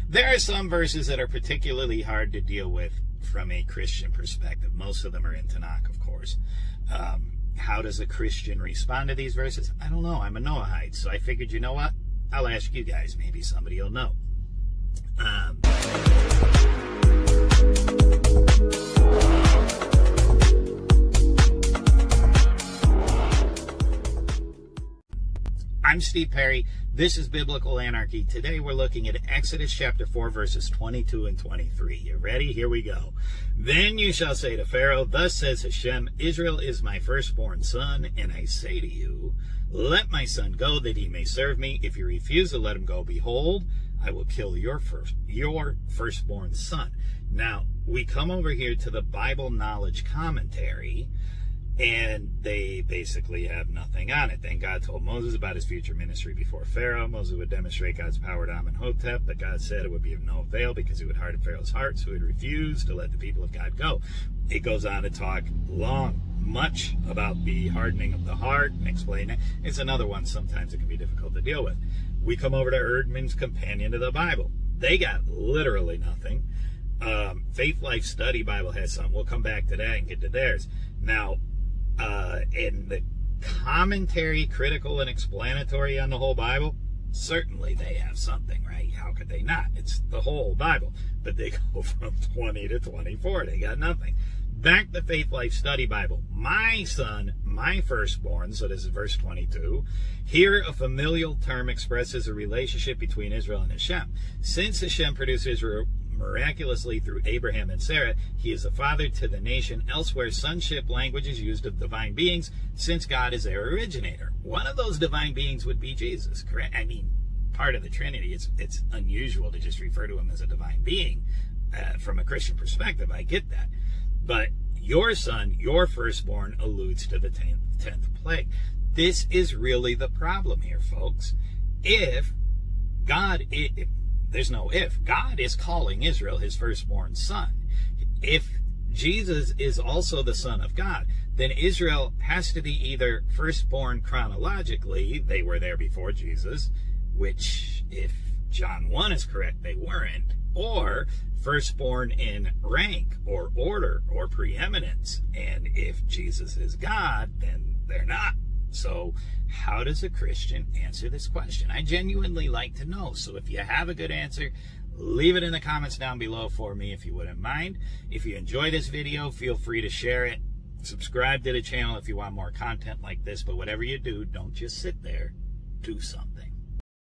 There are some verses that are particularly hard to deal with from a Christian perspective. Most of them are in Tanakh, of course. How does a Christian respond to these verses? I don't know. I'm a Noahide, so I figured, you know what? I'll ask you guys. Maybe somebody will know. I'm Steve Perry. This is Biblical Anarchy. Today we're looking at Exodus chapter 4, verses 22 and 23. You ready? Here we go. Then you shall say to Pharaoh, thus says Hashem, Israel is my firstborn son, and I say to you, let my son go that he may serve me. If you refuse to let him go, behold, I will kill your firstborn son. Now, we come over here to the Bible Knowledge Commentary, and they basically have nothing on it. Then God told Moses about his future ministry before Pharaoh. Moses would demonstrate God's power to Amenhotep, but God said it would be of no avail because he would harden Pharaoh's heart, so he would refuse to let the people of God go. It goes on to talk much about the hardening of the heart and explain it. It's another one sometimes it can be difficult to deal with. We come over to Erdman's Companion to the Bible. They got literally nothing. Faith Life Study Bible has something. We'll come back to that and get to theirs. Now, in the commentary, critical and explanatory on the whole Bible, certainly they have something, right? How could they not? It's the whole Bible. But they go from 20 to 24. They got nothing. Back to Faith Life Study Bible. My son, my firstborn, so this is verse 22. Here a familial term expresses a relationship between Israel and Hashem. Since Hashem produced Israel miraculously through Abraham and Sarah, he is a father to the nation. Elsewhere, sonship language is used of divine beings, since God is their originator. One of those divine beings would be Jesus, correct? I mean, part of the Trinity. It's unusual to just refer to him as a divine being. From a Christian perspective, I get that. But your son, your firstborn, alludes to the 10th plague. This is really the problem here, folks. There's no if. God is calling Israel his firstborn son. If Jesus is also the Son of God, then Israel has to be either firstborn chronologically, they were there before Jesus, which if John 1 is correct, they weren't, or firstborn in rank or order or preeminence. And if Jesus is God, then they're not. So how does a Christian answer this question? I genuinely like to know. So if you have a good answer, leave it in the comments down below for me if you wouldn't mind. If you enjoy this video, feel free to share it. Subscribe to the channel if you want more content like this. But whatever you do, don't just sit there. Do something.